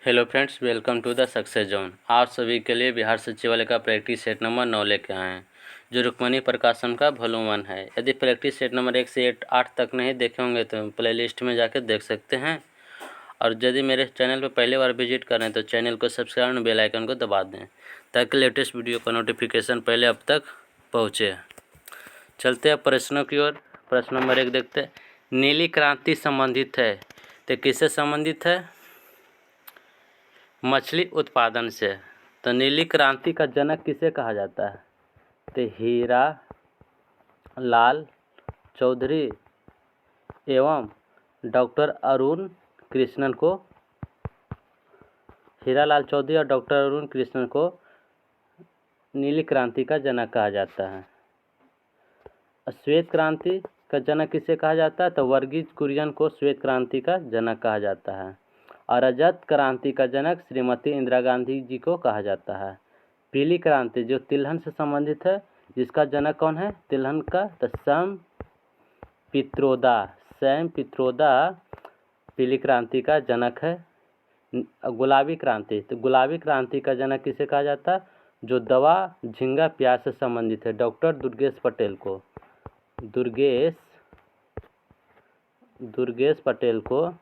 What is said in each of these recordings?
Hello friends, welcome to the success zone. आप सभी के लिए बिहार सचिवालय का प्रैक्टिस सेट नंबर 9 लेके आए हैं, जो रुक्मणी प्रकाशन का वॉल्यूम 1 है। यदि प्रैक्टिस सेट नंबर 1 से 8 तक नहीं देखे होंगे तो प्लेलिस्ट में जाकर देख सकते हैं। और यदि मेरे चैनल पर पहली बार विजिट करें तो चैनल को सब्सक्राइब और बेल आइकन को दबा दें, ताकि लेटेस्ट वीडियो का नोटिफिकेशन पहले अब तक पहुँचे। चलते हैं प्रश्नों की ओर। प्रश्न नंबर 1 देखते हैं। नीली क्रांति संबंधित है तो किससे संबंधित है? मछली उत्पादन से। तो नीली क्रांति का जनक किसे कहा जाता है? तो हीरा लाल चौधरी एवं डॉक्टर अरुण कृष्णन को हीरालाल चौधरी और डॉक्टर अरुण कृष्णन को नीली क्रांति का जनक कहा जाता है। श्वेत क्रांति का जनक किसे कहा जाता है? तो वर्गीज कुरियन को श्वेत क्रांति का जनक कहा जाता है। और रजत क्रांति का जनक श्रीमती इंदिरा गांधी जी को कहा जाता है। पीली क्रांति जो तिलहन से संबंधित है, जिसका जनक कौन है? तिलहन का तो सैम पित्रोदा पीली क्रांति का जनक है। गुलाबी क्रांति, तो गुलाबी क्रांति का जनक किसे कहा जाता है? जो दवा झींगा प्याज से संबंधित है, डॉक्टर दुर्गेश पटेल को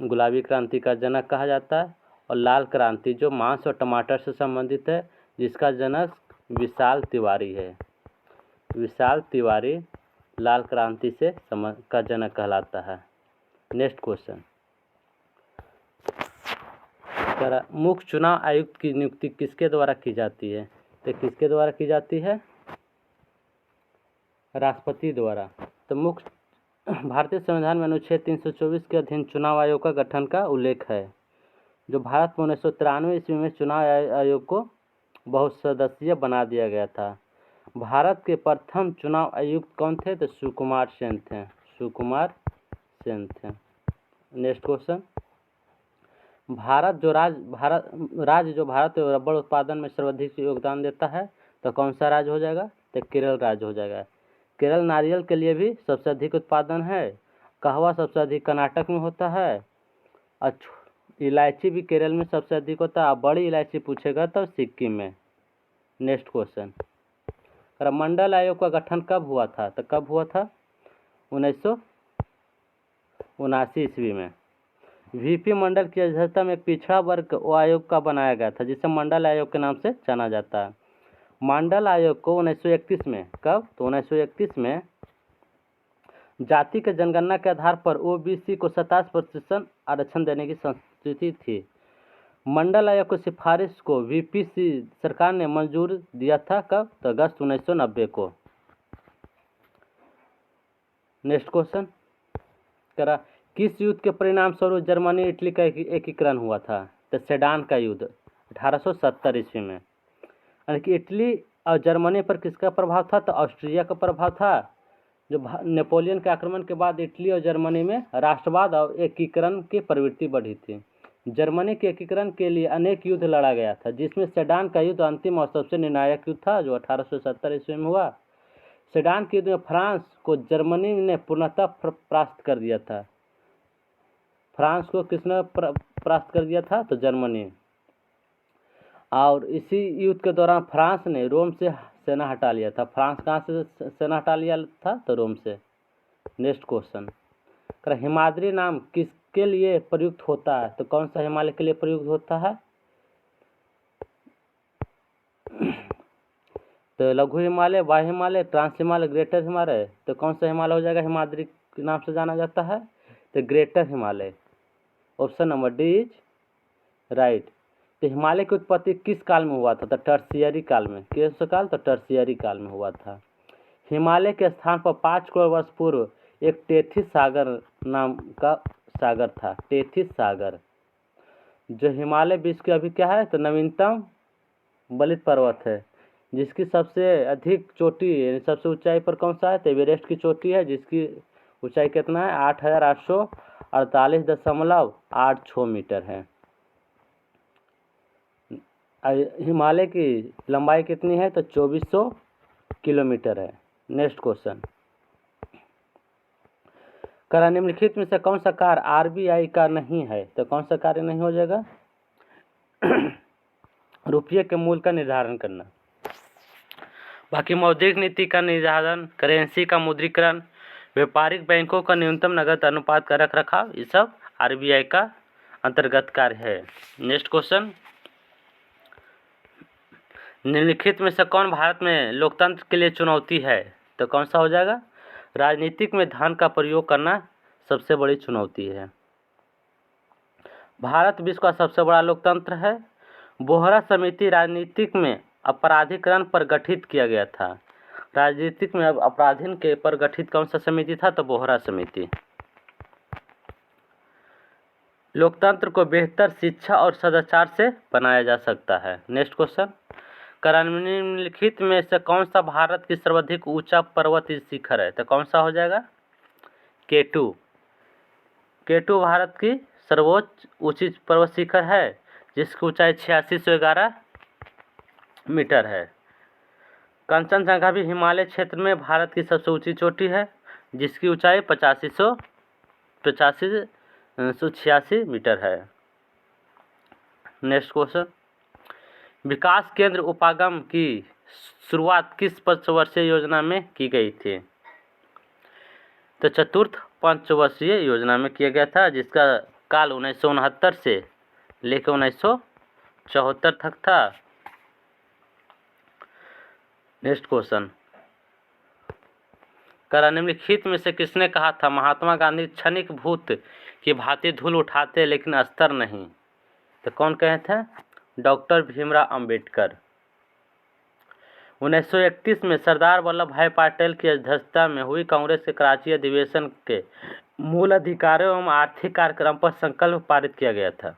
गुलाबी क्रांति का जनक कहा जाता है। और लाल क्रांति जो मांस और टमाटर से संबंधित है, जिसका जनक विशाल तिवारी है। विशाल तिवारी लाल क्रांति से का जनक कहलाता है। Next question. मुख्य चुनाव आयुक्त की नियुक्ति किसके द्वारा की जाती है? तो किसके द्वारा की जाती है? राष्ट्रपति द्वारा। तो मुख्य भारतीय संविधान में अनुच्छेद 324 के अधीन चुनाव आयोग का गठन का उल्लेख है। जो भारत में 1993 ईस्वी में चुनाव आयोग को बहुसदस्यीय बना दिया गया था। भारत के प्रथम चुनाव आयुक्त कौन थे? तो सुकुमार सेन थे। Next question. राज्य जो भारत में रबड़ उत्पादन में सर्वाधिक योगदान देता है, तो कौन सा राज्य हो जाएगा? तो केरल राज्य हो जाएगा। केरल नारियल के लिए भी सबसे अधिक उत्पादन है। कहवा सबसे अधिक कर्नाटक में होता है। और इलायची भी केरल में सबसे अधिक होता है। बड़ी इलायची पूछेगा तो सिक्किम में। Next question. मंडल आयोग का गठन कब हुआ था? तो कब हुआ था? 1979 ईस्वी में। वीपी मंडल की अध्यक्षता में एक पिछड़ा वर्ग आयोग का बनाया गया था, जिसे मंडल आयोग के नाम से जाना जाता है। मंडल आयोग को 1931 में, कब? तो 1931 में जाति के जनगणना के आधार पर ओबीसी को 27% आरक्षण देने की संस्कृति थी। मंडल आयोग की सिफारिश को वीपीसी सरकार ने मंजूर दिया था, कब? तो अगस्त 1990 को। Next question. किस युद्ध के परिणाम स्वरूप जर्मनी इटली का एकीकरण हुआ था? तो सेडान का युद्ध 1870 ईस्वी में। यानी कि इटली और जर्मनी पर किसका प्रभाव था? तो ऑस्ट्रिया का प्रभाव था। जो नेपोलियन के आक्रमण के बाद इटली और जर्मनी में राष्ट्रवाद और एकीकरण की प्रवृत्ति बढ़ी थी। जर्मनी के एकीकरण के लिए अनेक युद्ध लड़ा गया था, जिसमें सेडान का युद्ध अंतिम और सबसे निर्णायक युद्ध था, जो 1870 ईस्वी में हुआ। सेडान के युद्ध में फ्रांस को जर्मनी ने पूर्णतः परास्त कर दिया था। फ्रांस को किसने परास्त कर दिया था? तो जर्मनी। और इसी युद्ध के दौरान फ्रांस ने रोम से सेना हटा लिया था। फ्रांस कहाँ से सेना हटा लिया था? तो रोम से। Next question. हिमाद्री नाम किसके लिए प्रयुक्त होता है? तो कौन सा हिमालय के लिए प्रयुक्त होता है? तो लघु हिमालय, वायु हिमालय, ट्रांस हिमालय, ग्रेटर हिमालय। तो कौन सा हिमालय हो जाएगा हिमाद्री के नाम से जाना जाता है? तो greater Himalaya. Option number D is right. तो हिमालय की उत्पत्ति किस काल में हुआ था? तो टर्शियरी काल में। किस काल? तो टर्शियरी काल में हुआ था। हिमालय के स्थान पर 5 करोड़ वर्ष पूर्व एक टेथिस सागर नाम का सागर था। टेथिस सागर जो हिमालय विश्व के अभी क्या है? तो नवीनतम बलित पर्वत है, जिसकी सबसे अधिक चोटी, सबसे ऊंचाई पर कौन सा है? तो एवरेस्ट की चोटी है, जिसकी ऊंचाई कितना है? 8848.86 मीटर है। हिमालय की लंबाई कितनी है? तो 2400 किलोमीटर है। Next question. करा निम्नलिखित में से कौन सा कार्य आरबीआई का नहीं है? तो कौन सा कार्य नहीं हो जाएगा? रुपये के मूल्य का निर्धारण करना। बाकी मौद्रिक नीति का निर्धारण, करेंसी का मुद्रीकरण, व्यापारिक बैंकों का न्यूनतम नगद अनुपात का रख रखाव, ये सब आरबीआई का अंतर्गत कार्य है। नेक्स्ट क्वेश्चन, निम्नलिखित में से कौन भारत में लोकतंत्र के लिए चुनौती है? तो कौन सा हो जाएगा? राजनीतिक में धन का प्रयोग करना सबसे बड़ी चुनौती है। भारत विश्व का सबसे बड़ा लोकतंत्र है। बोहरा समिति राजनीतिक में अपराधीकरण पर गठित किया गया था। राजनीतिक में अपराधीन के पर गठित कौन सा समिति था? तो बोहरा समिति। लोकतंत्र को बेहतर शिक्षा और सदाचार से बनाया जा सकता है। नेक्स्ट क्वेश्चन, निम्नलिखित में से कौन सा भारत की सर्वाधिक ऊंचा पर्वतीय शिखर है? तो कौन सा हो जाएगा? K2। K2 भारत की सर्वोच्च ऊंची पर्वत शिखर है जिसकी ऊंचाई 8611 मीटर है। कंचनजंगा भी हिमालय क्षेत्र में भारत की सबसे ऊंची चोटी है जिसकी ऊंचाई 8586 मीटर है। नेक्स्ट क्वेश्चन, विकास केंद्र उपागम की शुरुआत किस पंचवर्षीय योजना में की गई थी? तो चतुर्थ पंचवर्षीय योजना में किया गया था जिसका काल 1969 से लेकर 1974 तक था। नेक्स्ट क्वेश्चन, करा निम्नलिखित में से किसने कहा था महात्मा गांधी क्षणिक भूत की भांति धूल उठाते लेकिन अस्तर नहीं? तो कौन कहे थे? डॉक्टर भीमराव अंबेडकर। 1931 में सरदार वल्लभ भाई पटेल की अध्यक्षता में हुई कांग्रेस के कराची अधिवेशन के मूल अधिकारों एवं आर्थिक कार्यक्रम पर संकल्प पारित किया गया था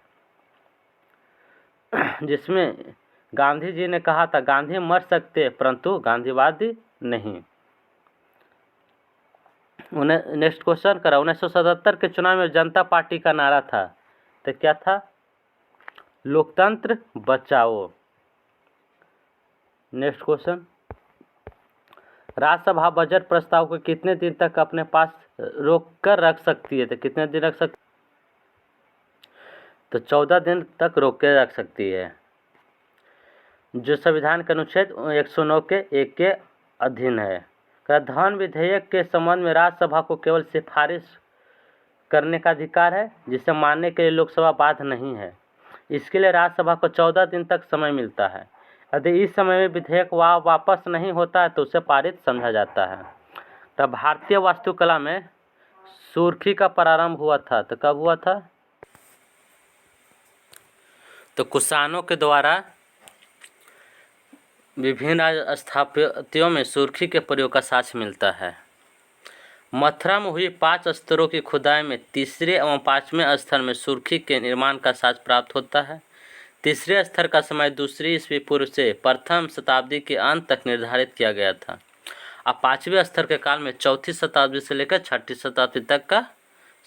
जिसमें गांधी जी ने कहा था गांधी मर सकते परंतु गांधीवादी नहीं। नेक्स्ट क्वेश्चन, करा 1977 के चुनाव में जनता पार्टी का नारा था तो क्या था? लोकतंत्र बचाओ। नेक्स्ट क्वेश्चन, राज्यसभा बजट प्रस्ताव को कितने दिन तक अपने पास रोक कर रख सकती है? तो कितने दिन रख सकती? तो 14 दिन तक रोक के रख सकती है जो संविधान के अनुच्छेद 109 के 1 के अधीन है। धन विधेयक के संबंध में राज्यसभा को केवल सिफारिश करने का अधिकार है जिसे मानने के लिए लोकसभा बाध्य नहीं है। इसके लिए राज्यसभा को 14 दिन तक समय मिलता है। यदि इस समय में विधेयक वापस नहीं होता है तो उसे पारित समझा जाता है। तब भारतीय वास्तुकला में सुर्खी का प्रारंभ हुआ था तो कब हुआ था? तो कुषाणों के द्वारा विभिन्न स्थापत्यों में सुर्खी के प्रयोग का साक्ष्य मिलता है। मथुरा में हुई 5 स्तरों की खुदाई में तीसरे एवं 5वें स्तर में सुर्खी के निर्माण का साक्ष्य प्राप्त होता है। तीसरे स्तर का समय 2री ईस्वी पूर्व से प्रथम शताब्दी के अंत तक निर्धारित किया गया था। अब 5वें स्तर के काल में 4ठी शताब्दी से लेकर 6ठी शताब्दी तक का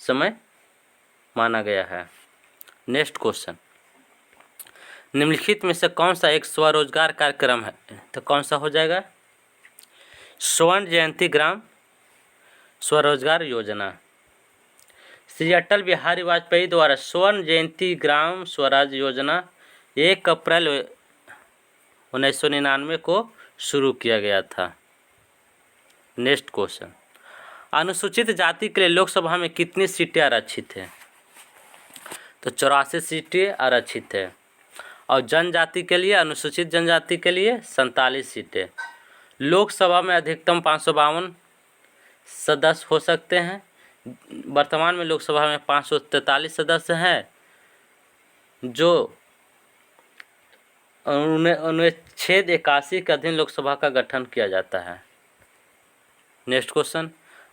समय माना गया है। नेक्स्ट क्वेश्चन, निम्नलिखित में से कौन सा एक स्वरोजगार कार्यक्रम है? तो कौन सा हो जाएगा? स्वर्ण जयंती ग्राम स्वरोजगार योजना। श्री अटल बिहारी वाजपेयी द्वारा स्वर्ण जयंती ग्राम स्वराज योजना 1 अप्रैल 1999 को शुरू किया गया था। नेक्स्ट क्वेश्चन, अनुसूचित जाति के लिए लोकसभा में कितनी सीटें आरक्षित हैं? तो 84 सीटें आरक्षित है और जनजाति के लिए, अनुसूचित जनजाति के लिए 47 सीटें। लोकसभा में अधिकतम 552 सदस्य हो सकते हैं। वर्तमान में लोकसभा में 543 सदस्य हैं जो अनुच्छेद 81 के अधीन लोकसभा का गठन किया जाता है। नेक्स्ट क्वेश्चन,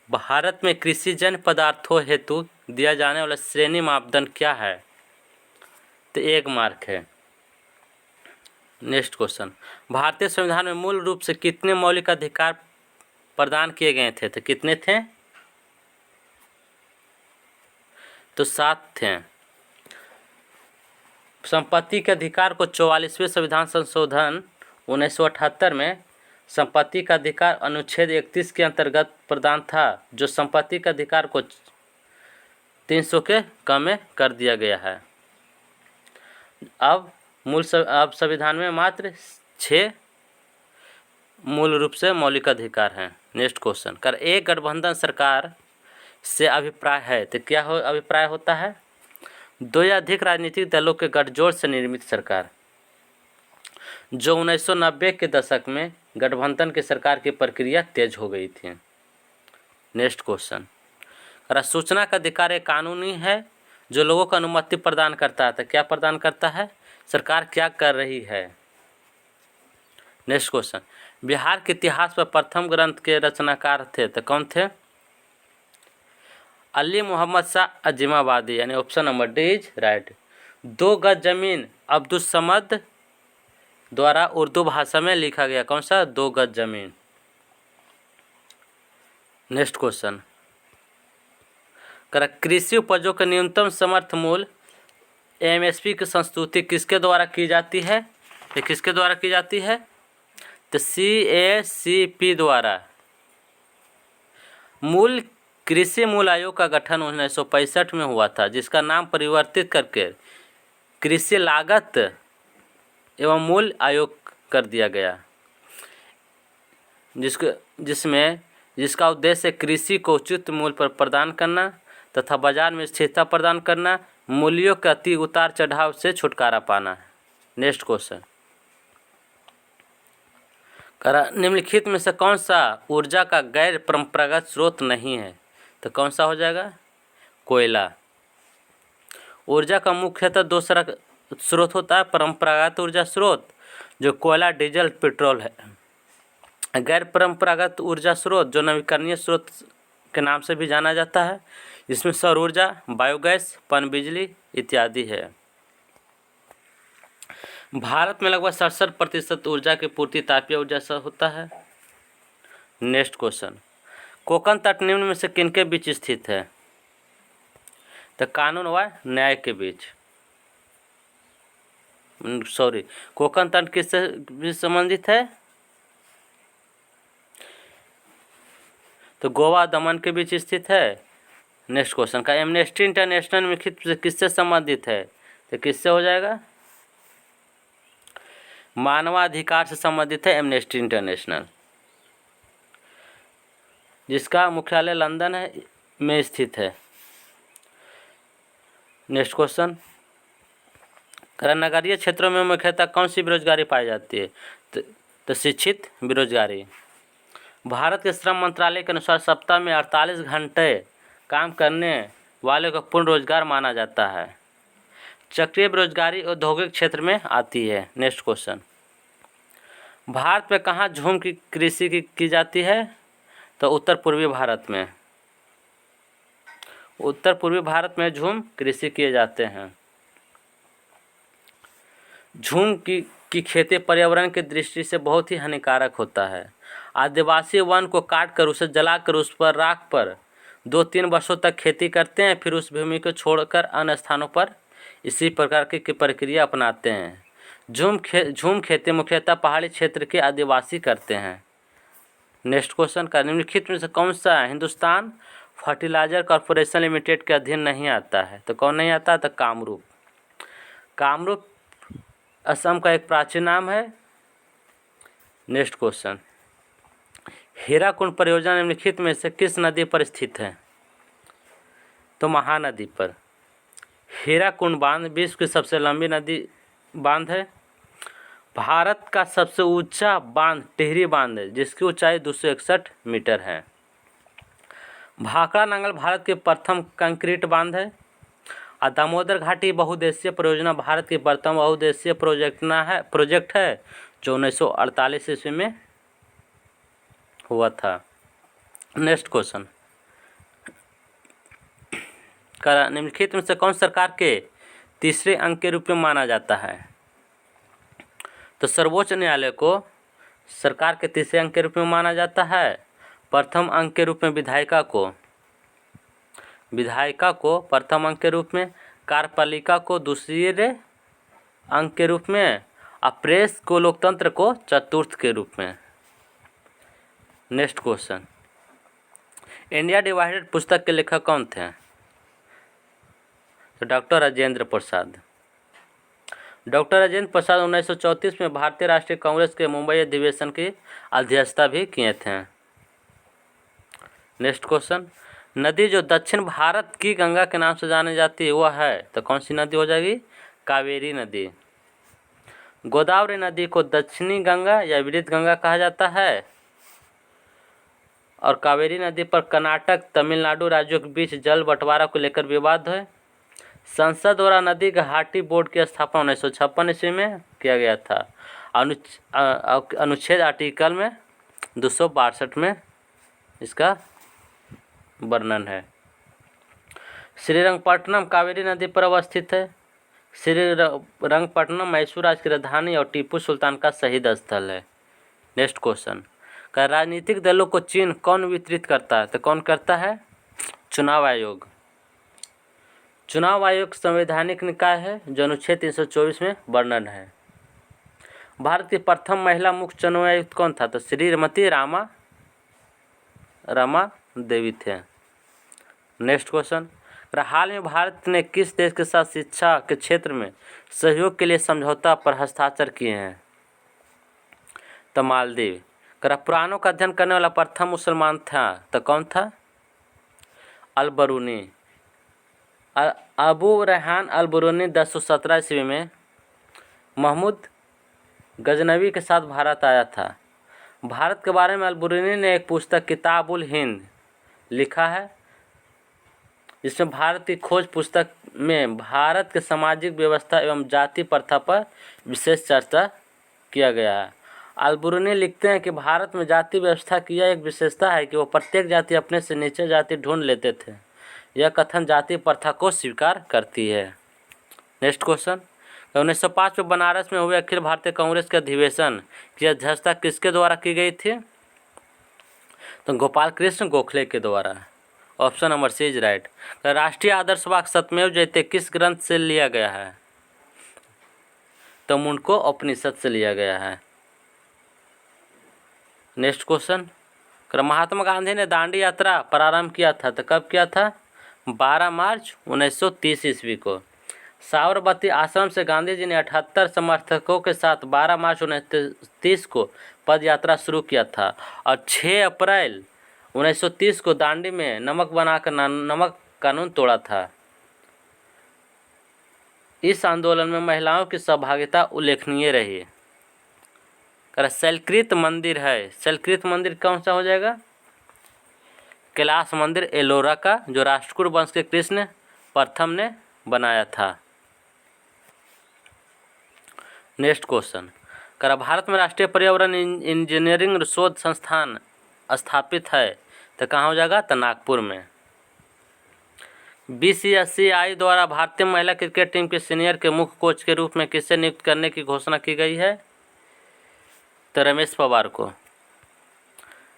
भारत में कृषि जन्य पदार्थों हेतु दिया जाने वाला श्रेणी मापदंड क्या है? तो 1 मार्क है। नेक्स्ट क्वेश्चन, भारतीय संविधान में मूल रूप से कितने मौलिक अधिकार प्रदान किए गए थे? तो कितने थे? तो 7 थे। संपत्ति के अधिकार को 44वें संविधान संशोधन 1978 में संपत्ति का अधिकार अनुच्छेद 31 के अंतर्गत प्रदान था जो संपत्ति के अधिकार को 300 के कम में कर दिया गया है। अब संविधान में मात्र 6 मूल रूप से मौलिक अधिकार हैं। नेक्स्ट क्वेश्चन, कर एक गठबंधन सरकार से अभिप्राय है तो क्या अभिप्राय होता है? 2 या अधिक राजनीतिक दलों के गठजोड़ से निर्मित सरकार। जो 1990 के दशक में गठबंधन की सरकार की प्रक्रिया तेज हो गई थी। नेक्स्ट क्वेश्चन, सूचना का अधिकार एक कानूनी है जो लोगों को अनुमति प्रदान करता है तो क्या प्रदान करता है? सरकार क्या कर रही है। नेक्स्ट क्वेश्चन, बिहार के इतिहास पर प्रथम ग्रंथ के रचनाकार थे तो कौन थे? अली मोहम्मद शाह अजीमाबादी, यानी option number D is right. 2 गज जमीन अब्दुल समद द्वारा उर्दू भाषा में लिखा गया कौन सा? 2 गज जमीन। नेक्स्ट क्वेश्चन, कृषि उपजों का न्यूनतम समर्थन मूल्य एमएसपी की संस्तुति किसके द्वारा की जाती है? ये किसके द्वारा की जाती है? तो CACP द्वारा। मूल कृषि मूल आयोग का गठन 1965 में हुआ था, जिसका नाम परिवर्तित करके कृषि लागत एवं मूल्य आयोग कर दिया गया, जिसका उद्देश्य कृषि को उचित मूल्य पर प्रदान करना तथा बाजार में स्थिरता प्रदान करना, मूल्यों के अति उतार चढ़ाव से छुटकारा पाना है। नेक्स्ट क्वेश्चन, निम्नलिखित में से कौन सा ऊर्जा का गैर परंपरागत स्रोत नहीं है तो कौन सा हो जाएगा? कोयला। ऊर्जा का मुख्यतः 2 स्रोत होता है। परंपरागत ऊर्जा स्रोत जो कोयला, डीजल, पेट्रोल है। गैर परंपरागत ऊर्जा स्रोत जो नवीकरणीय स्रोत के नाम से भी जाना जाता है, जिसमें सौर ऊर्जा, बायोगैस, पनबिजली इत्यादि है। भारत में लगभग 67% ऊर्जा की पूर्ति तापीय ऊर्जा से होता है। नेक्स्ट क्वेश्चन, कोंकण तट निम्न में से किनके बीच स्थित है? तो कानून व न्याय के बीच। कोंकण तट किससे भी संबंधित है? तो गोवा दमन के बीच स्थित है। नेक्स्ट क्वेश्चन, का एमनेस्टी इंटरनेशनल में किससे संबंधित है तो किससे हो जाएगा? मानवाधिकार से संबंधित है एमनेस्टी इंटरनेशनल, जिसका मुख्यालय लंदन में स्थित है। नेक्स्ट क्वेश्चन, नगरीय क्षेत्रों में मुख्यतः कौन सी बेरोजगारी पाई जाती है तो शिक्षित बेरोजगारी। भारत के श्रम मंत्रालय के अनुसार सप्ताह में 48 घंटे काम करने वाले को पूर्ण रोजगार माना जाता है। चक्रीय बेरोजगारी औद्योगिक क्षेत्र में आती है। नेक्स्ट क्वेश्चन, भारत में कहाँ झूम की कृषि की जाती है तो उत्तर पूर्वी भारत में। उत्तर पूर्वी भारत में झूम कृषि किए जाते हैं। झूम की खेती पर्यावरण की दृष्टि से बहुत ही हानिकारक होता है। आदिवासी वन को काटकर उसे जलाकर उस पर राख पर 2-3 वर्षों तक खेती करते हैं, फिर उस भूमि को छोड़कर अन्य स्थानों पर इसी प्रकार की प्रक्रिया अपनाते हैं। झूम खेती मुख्यतः पहाड़ी क्षेत्र के आदिवासी करते हैं। नेक्स्ट क्वेश्चन, का निम्नलिखित में से कौन सा हिंदुस्तान फर्टिलाइजर कॉर्पोरेशन लिमिटेड के अधीन नहीं आता है तो कौन नहीं आता? तो कामरूप। कामरूप असम का एक प्राचीन नाम है। नेक्स्ट क्वेश्चन, हीराकुंड परियोजना निम्नलिखित में से किस नदी पर स्थित है तो महानदी पर। हीराकुंड बांध विश्व की सबसे लंबी नदी बांध है। भारत का सबसे ऊंचा बांध टिहरी बांध है, जिसकी ऊंचाई 261 मीटर है। भाखड़ा नंगल भारत के प्रथम कंक्रीट बांध है। दामोदर घाटी बहुउद्देशीय परियोजना भारत की प्रथम बहुउद्देशीय प्रोजेक्ट है जो 1948 ईस्वी में हुआ था। नेक्स्ट क्वेश्चन, निम्नलिखित में से कौन सरकार के तीसरे अंग के रूप में माना जाता है तो सर्वोच्च न्यायालय को सरकार के तीसरे अंग के रूप में माना जाता है। प्रथम अंग के रूप में विधायिका को प्रथम अंग के रूप में, कार्यपालिका को दूसरे अंग के रूप में और प्रेस को लोकतंत्र को चतुर्थ के रूप में। नेक्स्ट क्वेश्चन, इंडिया डिवाइडेड पुस्तक के लेखक कौन थे तो डॉक्टर राजेंद्र प्रसाद। डॉक्टर राजेंद्र प्रसाद 1934 में भारतीय राष्ट्रीय कांग्रेस के मुंबई अधिवेशन की अध्यक्षता भी किए थे। नेक्स्ट क्वेश्चन, नदी जो दक्षिण भारत की गंगा के नाम से जानी जाती है वह है, तो कौन सी नदी हो जाएगी? कावेरी नदी। गोदावरी नदी को दक्षिणी गंगा या वृद्ध गंगा कहा जाता है और कावेरी नदी पर कर्नाटक तमिलनाडु राज्यों के बीच जल बंटवारा को लेकर विवाद है। संसद द्वारा नदी घाटी बोर्ड की स्थापना 1956 ईस्वी में किया गया था। अनुच्छेद आर्टिकल में 262 में इसका वर्णन है। श्रीरंगपट्टनम कावेरी नदी पर अवस्थित है। श्रीरंगपट्टनम मैसूर राज्य की राजधानी और टीपू सुल्तान का शहीद स्थल है। नेक्स्ट क्वेश्चन, का राजनीतिक दलों को चिन्ह कौन वितरित करता है, तो कौन करता है? चुनाव आयोग। चुनाव आयोग संवैधानिक निकाय है जो अनुच्छेद 324 में वर्णन है। भारत की प्रथम महिला मुख्य चुनाव आयुक्त कौन था? तो श्रीमती रमा देवी थे। नेक्स्ट क्वेश्चन, हाल में भारत ने किस देश के साथ शिक्षा के क्षेत्र में सहयोग के लिए समझौता पर हस्ताक्षर किए हैं? तो मालदीव। पुराणों का अध्ययन करने वाला प्रथम मुसलमान था, तो कौन था? अल बरूनी। अबू रेहान अल बरूनी 1017 ईस्वी में महमूद गजनवी के साथ भारत आया था। भारत के बारे में अल बरूनी ने एक पुस्तक किताबुल हिंद लिखा है, जिसमें भारत की खोज पुस्तक में भारत के सामाजिक व्यवस्था एवं जाति प्रथा पर विशेष चर्चा किया गया है। अल बरूनी लिखते हैं कि भारत में जाति व्यवस्था की यह एक विशेषता है कि वो प्रत्येक जाति अपने से नीचे जाति ढूंढ लेते थे। यह कथन जाति प्रथा को स्वीकार करती है। नेक्स्ट क्वेश्चन, 1905 में बनारस में हुए अखिल भारतीय कांग्रेस के अधिवेशन की अध्यक्षता किसके द्वारा की गई थी? तो गोपाल कृष्ण गोखले के द्वारा। Option number C is right. राष्ट्रीय आदर्श वाक्य सत्यमेव जयते किस ग्रंथ से लिया गया है? तो मुंडको उपनिषद से लिया गया है। नेक्स्ट क्वेश्चन, महात्मा गांधी ने दांडी यात्रा प्रारंभ किया था, तो कब किया था? 12 मार्च 1930 ईस्वी को। साबरमती आश्रम से गांधी जी ने 78 समर्थकों के साथ 12 मार्च 1930 को पद यात्रा शुरू किया था और 6 अप्रैल 1930 को दांडी में नमक बनाकर नमक कानून तोड़ा था। इस आंदोलन में महिलाओं की सहभागिता उल्लेखनीय रही। शैलकृत मंदिर है, शैलकृत मंदिर कौन सा हो जाएगा? कैलाश मंदिर एलोरा का, जो राष्ट्रकूट वंश के कृष्ण प्रथम ने बनाया था। नेक्स्ट क्वेश्चन, भारत में राष्ट्रीय पर्यावरण इंजीनियरिंग शोध संस्थान स्थापित है, तो कहाँ हो जाएगा? तो नागपुर में। बीसीसीआई द्वारा भारतीय महिला क्रिकेट टीम के सीनियर के मुख्य कोच के रूप में किसे नियुक्त करने की घोषणा की गई है? तो रमेश पवार को।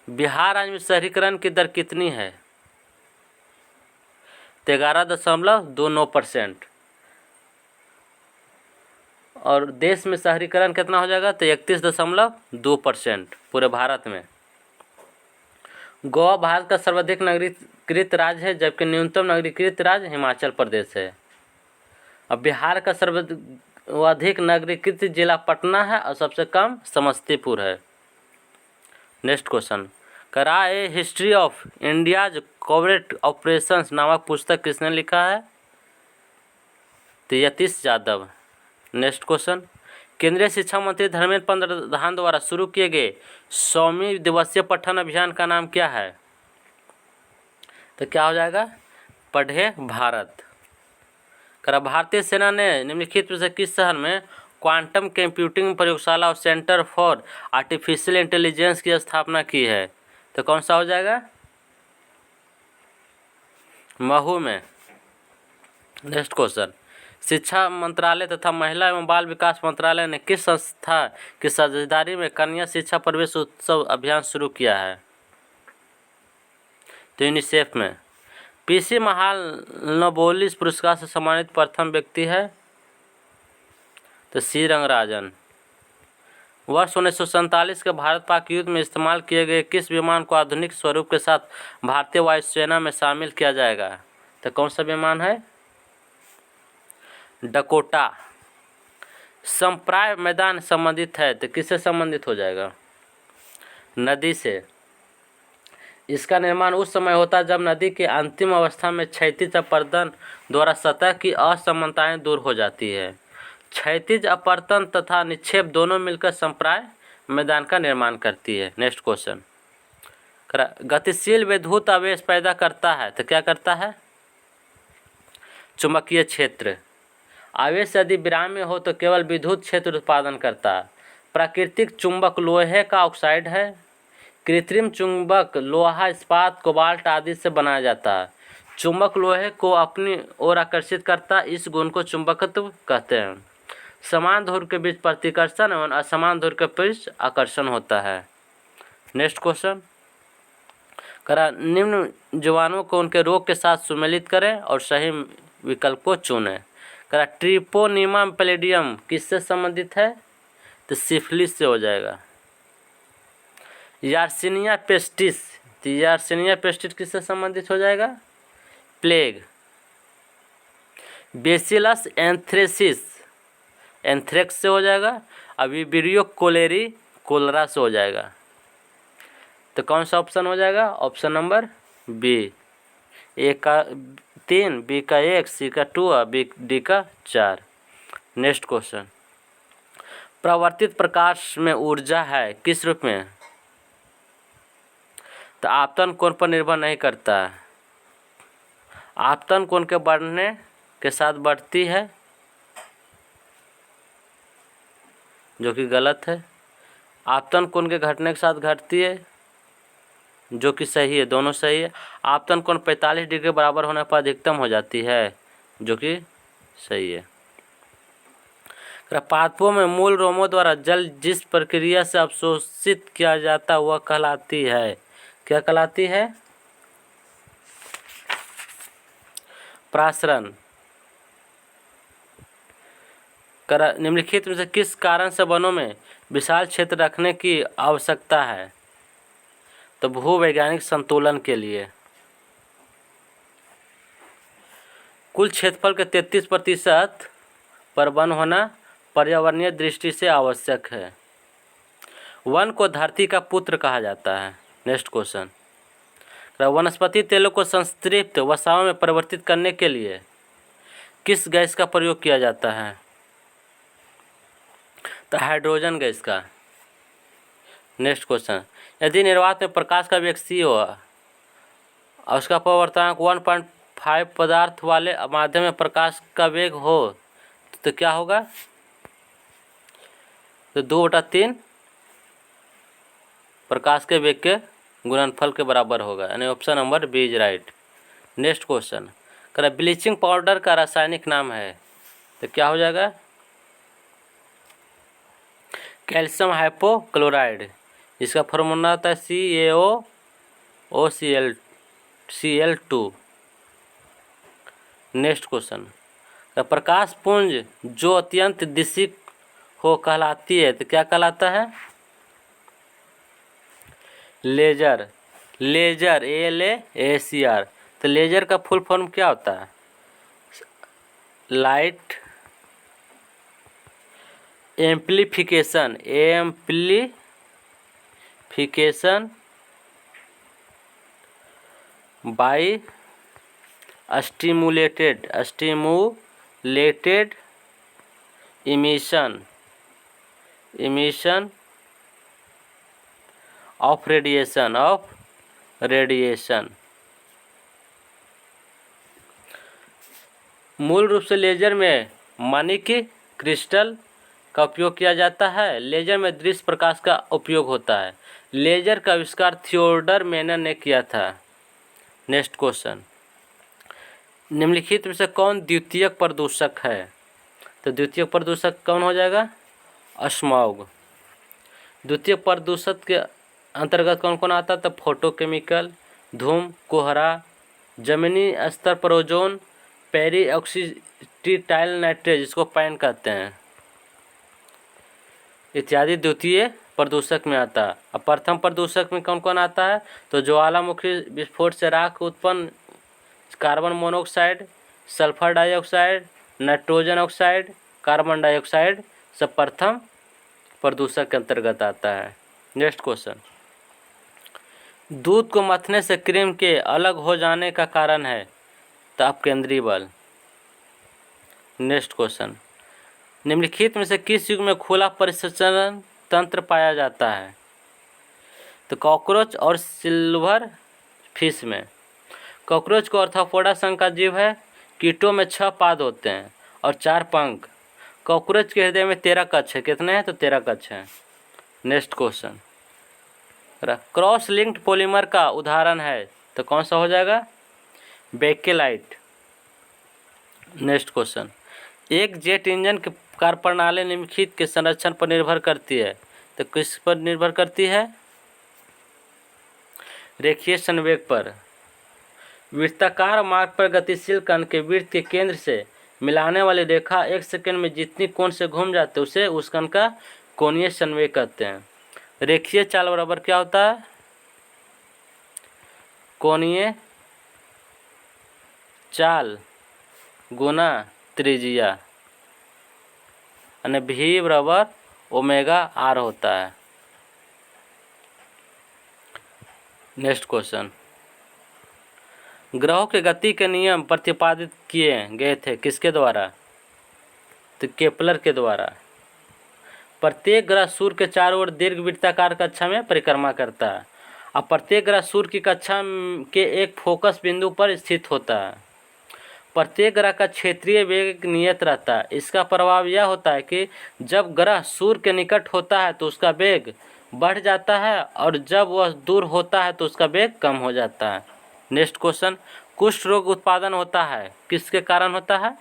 बिहार राज्य में शहरीकरण की दर कितनी है? 11.29%। और देश में शहरीकरण कितना हो जाएगा? तो 31.2% पूरे भारत में। गोवा भारत का सर्वाधिक नगरीकृत राज्य है, जबकि न्यूनतम नगरीकृत राज्य हिमाचल प्रदेश है। अब बिहार का सर्वाधिक नगरीकृत जिला पटना है और सबसे कम समस्तीपुर है। Next question, A history of India's covert operations नामक पुस्तक किसने लिखा है? तो यतीश यादव। नेक्स्ट क्वेश्चन, केंद्रीय शिक्षा मंत्री धर्मेंद्र प्रधान द्वारा शुरू किए गए 100वीं दिवसीय पठन अभियान का नाम क्या है? तो क्या हो जाएगा? पढ़े भारत। भारतीय सेना ने निम्नलिखित में से किस शहर में क्वांटम कंप्यूटिंग प्रयोगशाला और सेंटर फॉर आर्टिफिशियल इंटेलिजेंस की स्थापना की है? तो कौन सा हो जाएगा? महू में। नेक्स्ट क्वेश्चन, शिक्षा मंत्रालय तथा महिला एवं बाल विकास मंत्रालय ने किस संस्था की साझेदारी में कन्या शिक्षा प्रवेश उत्सव अभियान शुरू किया है? तो यूनिसेफ में। पीसी महालनोबिस पुरस्कार से सम्मानित प्रथम व्यक्ति है? तो सी रंगराजन। वर्ष 1947 के भारत पाक युद्ध में इस्तेमाल किए गए किस विमान को आधुनिक स्वरूप के साथ भारतीय वायुसेना में शामिल किया जाएगा? तो कौन सा विमान है? डकोटा। संप्राय मैदान संबंधित है तो किससे संबंधित हो जाएगा? नदी से। इसका निर्माण उस समय होता है जब नदी के अंतिम अवस्था में क्षैतिज अपरदन द्वारा सतह की असमानताएं दूर हो जाती है। क्षैतिज अपरदन तथा निक्षेप दोनों मिलकर संप्राय मैदान का निर्माण करती है। नेक्स्ट क्वेश्चन, गतिशील विद्युत आवेश पैदा करता है तो क्या करता है? चुंबकीय क्षेत्र। आवेश यदि विराम में हो तो केवल विद्युत क्षेत्र उत्पादन करता है। प्राकृतिक चुंबक लोहे का ऑक्साइड है। कृत्रिम चुंबक लोहा, इस्पात, कोबाल्ट आदि से बनाया जाता है। चुंबक लोहे को अपनी ओर आकर्षित करता है, इस गुण को चुंबकत्व कहते हैं। समान ध्रुव के बीच प्रतिकर्षण एवं असमान ध्रुव के बीच आकर्षण होता है। नेक्स्ट क्वेश्चन, निम्न जीवाणुओं को उनके रोग के साथ सुमेलित करें और सही विकल्प को चुनें। ट्रिपोनिमा पैलिडियम किससे संबंधित है? तो सिफिलिस से हो जाएगा। यार्सिनिया पेस्टिस, तो यार्सिनिया पेस्टिस किससे संबंधित हो जाएगा? प्लेग। बेसिलस एंथ्रेसिस एंथ्रेक्स से हो जाएगा। अभी विब्रियो कोलेरी कोलरा से हो जाएगा। तो कौन सा ऑप्शन हो जाएगा? Option number B. ए का 3, बी का 1, सी का 2 और डी का 4। नेक्स्ट क्वेश्चन, प्रवर्तित प्रकाश में ऊर्जा है किस रूप में? तो आपतन कोण पर निर्भर नहीं करता है। आपतन कोण के बढ़ने के साथ बढ़ती है, जो कि गलत है। आपतन कोण के घटने के साथ घटती है, जो कि सही है। दोनों सही है। आपतन कोण 45 डिग्री के बराबर होने पर अधिकतम हो जाती है, जो कि सही है। पादपों में मूल रोमों द्वारा जल जिस प्रक्रिया से अवशोषित किया जाता है वह कहलाती है, क्या कहलाती है? प्रासरण। निम्नलिखित में से किस कारण से वनों में विशाल क्षेत्र रखने की आवश्यकता है? तो भूवैज्ञानिक संतुलन के लिए। कुल क्षेत्रफल के 33% पर वन होना पर्यावरणीय दृष्टि से आवश्यक है। वन को धरती का पुत्र कहा जाता है। नेक्स्ट क्वेश्चन, वनस्पति तेलों को संतृप्त वसाओं में परिवर्तित करने के लिए किस गैस का प्रयोग किया जाता है? तो हाइड्रोजन गैस का। नेक्स्ट क्वेश्चन, यदि निर्वात में प्रकाश का वेग c हो और उसका परावर्तनांक 1.5 पदार्थ वाले माध्यम में प्रकाश का वेग हो तो क्या होगा? तो 2/3 प्रकाश के वेग के गुणनफल के बराबर होगा, यानी option number B is right. Next question, bleaching powder का रासायनिक नाम है तो क्या हो जाएगा? Calcium hypochloride. इसका फॉर्मूला होता है CaOCl2। नेक्स्ट क्वेश्चन, प्रकाश पुंज जो अत्यंत दिशिक हो कहलाती है तो क्या कहलाता है? लेजर। Laser LASER। तो लेजर का फुल फॉर्म क्या होता है? Light amplification by stimulated emission of radiation. मूल रूप से लेजर में मानिक क्रिस्टल का उपयोग किया जाता है। लेजर में दृश्य प्रकाश का उपयोग होता है। लेजर का आविष्कार थियोडर मेनन ने किया था। नेक्स्ट क्वेश्चन, निम्नलिखित में से कौन द्वितीयक प्रदूषक है? तो द्वितीयक प्रदूषक कौन हो जाएगा? स्मॉग। द्वितीयक प्रदूषक के अंतर्गत कौन कौन आता है? तो फोटोकेमिकल, धूम, कोहरा, जमीनी स्तर पर ओजोन, पेरी ऑक्सीटाइल नाइट्रेज जिसको पैन कहते हैं, इत्यादि द्वितीय प्रदूषक में आता है। अब प्रथम प्रदूषक में कौन कौन आता है? तो ज्वालामुखी विस्फोट से राख उत्पन्न carbon monoxide, sulphur dioxide, nitrogen oxide, carbon dioxide सब प्रथम प्रदूषक के अंतर्गत आता है। नेक्स्ट क्वेश्चन, दूध को मथने से क्रीम के अलग हो जाने का कारण है ताप केंद्रीय बल। नेक्स्ट क्वेश्चन, निम्नलिखित में से किस युग में खुला परिसंचरण तंत्र पाया जाता है? तो कॉकरोच और सिल्वर फिश में। कॉकरोच को आर्थ्रोपोडा संघ का जीव है। कीटों में 6 पाद होते हैं और 4 पंख। कॉकरोच के हृदय में 13 कक्ष है। कितने हैं? तो 13 कक्ष हैं। Next question, cross linked polymer का उदाहरण है तो कौन सा हो जाएगा? बेकेलाइट। नेक्स्ट क्वेश्चन, एक जेट इंजन की कार्यप्रणाली निम्नलिखित के संरक्षण पर निर्भर करती है तो किस पर निर्भर करती है? रेखीय संवेग पर। वृत्ताकार मार्ग पर गतिशील कण के वृत्त के केंद्र से मिलाने वाली रेखा 1 सेकंड में जितनी कोण से घूम जाते उसे उस कण का कोणीय संवेग कहते हैं। रेखीय चाल बराबर क्या होता है? कोणीय चाल गुना त्रिज्या यानी v बराबर ओमेगा r होता है। नेक्स्ट क्वेश्चन, ग्रहों के गति के नियम प्रतिपादित किए गए थे किसके द्वारा? तो केपलर के द्वारा। प्रत्येक ग्रह सूर्य के चारों ओर दीर्घ वृत्ताकार कक्षा में परिक्रमा करता है और प्रत्येक ग्रह सूर्य की कक्षा के एक फोकस बिंदु पर स्थित होता है। प्रत्येक ग्रह का क्षेत्रीय वेग नियत रहता है। इसका प्रभाव यह होता है कि जब ग्रह सूर्य के निकट होता है तो उसका वेग बढ़ जाता है और जब वह दूर होता है तो उसका वेग कम हो जाता है। नेक्स्ट क्वेश्चन, कुष्ठ रोग उत्पादन होता है किसके कारण होता है?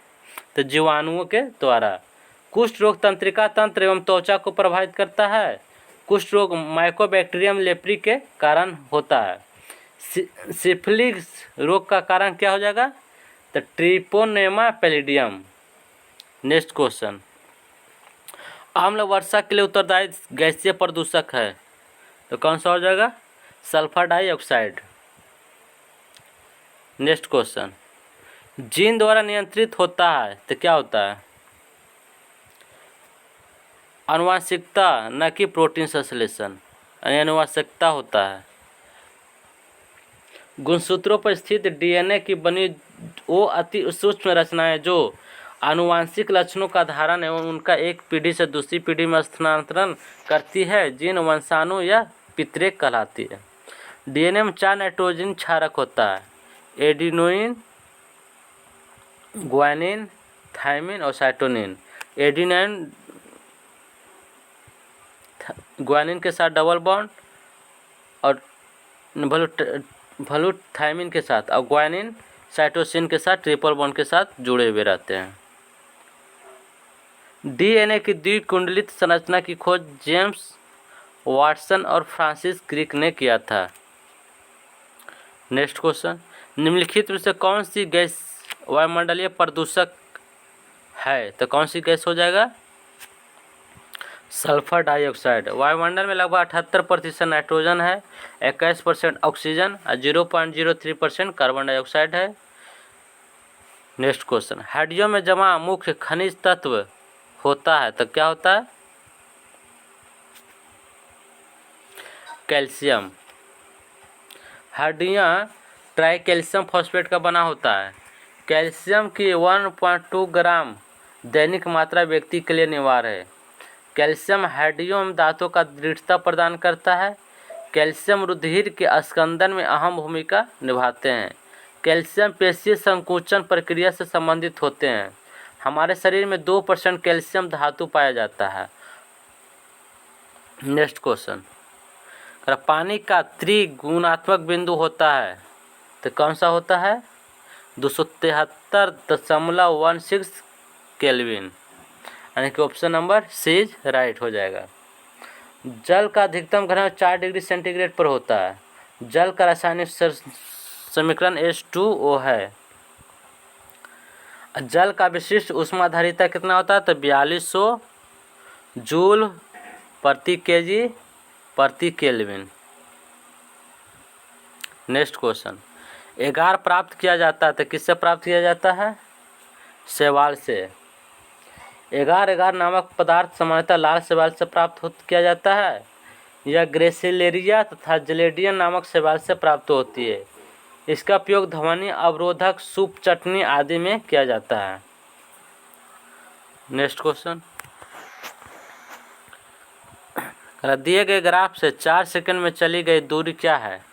तो जीवाणुओं के द्वारा। कुष्ठ रोग तंत्रिका तंत्र एवं त्वचा को प्रभावित करता है। कुष्ठ रोग माइकोबैक्टीरियम लेप्री के कारण होता है। सिफिलिस रोग का कारण क्या हो जाएगा? तो ट्रिपोनेमा पैलिडियम। नेक्स्ट क्वेश्चन, अम्ल वर्षा के लिए उत्तरदायी गैसीय प्रदूषक है तो कौन सा हो जाएगा? Sulphur dioxide. Next question, gene द्वारा नियंत्रित होता है तो क्या होता है? आनुवंशिकता न कि प्रोटीन संश्लेषण यानी आनुवंशिकता होता है। गुणसूत्रों पर स्थित डीएनए की बनी वो अति सूक्ष्म रचनाएं जो आनुवंशिक लक्षणों का धारण एवं उनका एक पीढ़ी से दूसरी पीढ़ी में स्थानांतरण करती है जीन वंशाणु या पितरेक कहलाती है। डीएनए में 4 नाइट्रोजन क्षारक होता है, एडिनोइन, ग्वानिन, थाइमिन और साइटोनिन। एडिनाइन ग्वानिन के साथ डबल बॉन्ड और वोल्यूथाइमिन के साथ और ग्वानिन साइटोसिन के साथ ट्रिपल बॉन्ड के साथ जुड़े हुए रहते हैं। डीएनए की द्विकुंडलित संरचना की खोज जेम्स वाटसन और फ्रांसिस क्रिक ने किया था। नेक्स्ट क्वेश्चन, निम्नलिखित में से कौन सी गैस वायुमंडलीय प्रदूषक है तो कौन सी गैस हो जाएगा? Sulphur dioxide. वायुमंडल में लगभग 78% नाइट्रोजन है, 21% ऑक्सीजन और 0.03% कार्बन डाइऑक्साइड है। नेक्स्ट क्वेश्चन, हड्डियों में जमा मुख्य खनिज तत्व होता है तो क्या होता है? कैल्शियम। हड्डियां ट्राइकैल्शियम फॉस्फेट का बना होता है। कैल्शियम की 1.2 ग्राम दैनिक मात्रा व्यक्ति के लिए अनिवार्य है। कैल्शियम हड्डियों एवं दांतों का दृढ़ता प्रदान करता है। कैल्शियम रुधिर के स्कंदन में अहम भूमिका निभाते हैं। कैल्शियम पेशीय संकुचन प्रक्रिया से संबंधित होते हैं। हमारे शरीर में 2% कैल्शियम धातु पाया जाता है। नेक्स्ट क्वेश्चन, पानी का त्रिगुणात्मक बिंदु होता है तो कौन सा होता है? 273.16 केल्विन यानी कि ऑप्शन नंबर सी राइट हो जाएगा। जल का अधिकतम घनत्व 4 डिग्री सेंटीग्रेड पर होता है। जल का रासायनिक समीकरण H2O है। जल का विशिष्ट ऊष्माधारिता कितना होता है? तो 4200 जूल प्रति केजी प्रति केल्विन। नेक्स्ट क्वेश्चन, एगार प्राप्त किया जाता है तो किससे प्राप्त किया जाता है? शैवाल से। एगार एगार नामक पदार्थ सामान्यतः लाल शैवाल से प्राप्त किया जाता है। यह ग्रेसिलेरिया तथा जलेडियन नामक शैवाल से प्राप्त होती है। इसका उपयोग ध्वनि अवरोधक, सूप, चटनी आदि में किया जाता है। नेक्स्ट क्वेश्चन, दिए गए ग्राफ से 4 सेकंड में चली गई दूरी क्या है?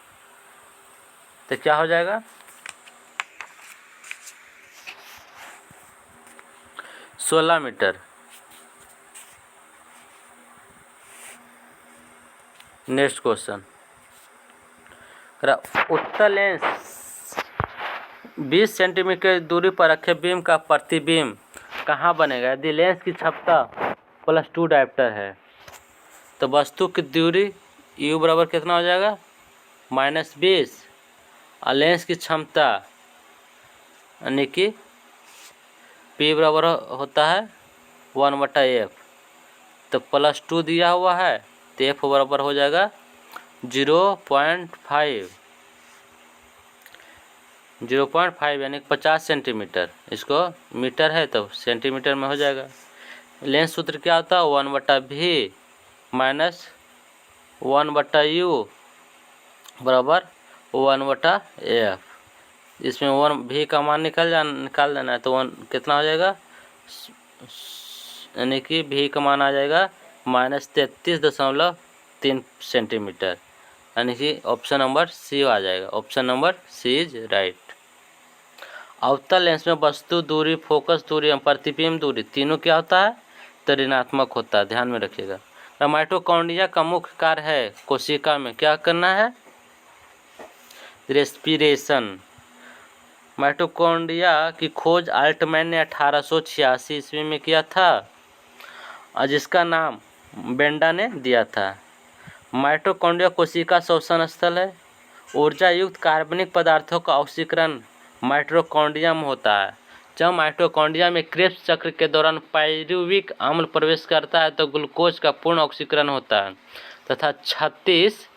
तो क्या हो जाएगा? 16 मीटर। नेक्स्ट क्वेश्चन, उत्तल लेंस 20 सेंटीमीटर की दूरी पर रखे बीम का प्रतिबिंब कहाँ बनेगा? यदि लेंस की क्षमता +2 डायोप्टर है तो वस्तु की दूरी u बराबर कितना हो जाएगा? -20, और लेंस की क्षमता यानी कि p बराबर होता है 1/f। तो +2 दिया हुआ है तो f बराबर हो जाएगा 0.5 यानी 50 सेंटीमीटर। इसको मीटर है तो सेंटीमीटर में हो जाएगा। लेंस सूत्र क्या होता है? 1/v माइनस 1/u बराबर 1/f। इसमें 1v का मान निकाल देना है तो 1 कितना हो जाएगा? यानी कि v का मान आ जाएगा -33.3 सेंटीमीटर, यानी कि ऑप्शन नंबर सी आ जाएगा। Option number C is right. अवतल लेंस में वस्तु दूरी, फोकस दूरी एवं प्रतिबिंब दूरी तीनों क्या होता है? तो ऋणात्मक होता है, ध्यान में रखिएगा। माइटोकॉन्ड्रिया का मुख्य कार्य है कोशिका में क्या करना है? रेस्पिरेशन। माइटोकॉन्ड्रिया की खोज अल्टमैन ने 1886 ईस्वी में किया था और जिसका नाम बेंडा ने दिया था। माइटोकॉन्ड्रिया कोशिका श्वसन स्थल है। ऊर्जा युक्त कार्बनिक पदार्थों का ऑक्सीकरण माइटोकॉन्ड्रिया में होता है। जब माइटोकॉन्ड्रिया में क्रेब्स चक्र के दौरान पाइरुविक अम्ल प्रवेश करता है तो ग्लूकोज का पूर्ण ऑक्सीकरण होता है तथा 36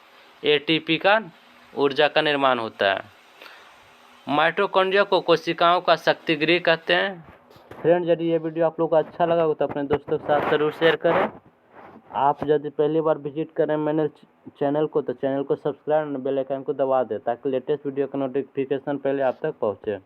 एटीपी का ऊर्जा का निर्माण होता है। माइटोकॉन्ड्रिया को कोशिकाओं का शक्तिगृह कहते हैं। फ्रेंड, यदि ये वीडियो आप लोग को अच्छा लगा हो तो अपने दोस्तों के साथ जरूर शेयर करें। आप यदि पहली बार विजिट करें मैंने चैनल को तो चैनल को सब्सक्राइब और बेल आइकन को दबा दें ताकि लेटेस्ट वीडियो का नोटिफिकेशन पहले आप तक पहुँचे।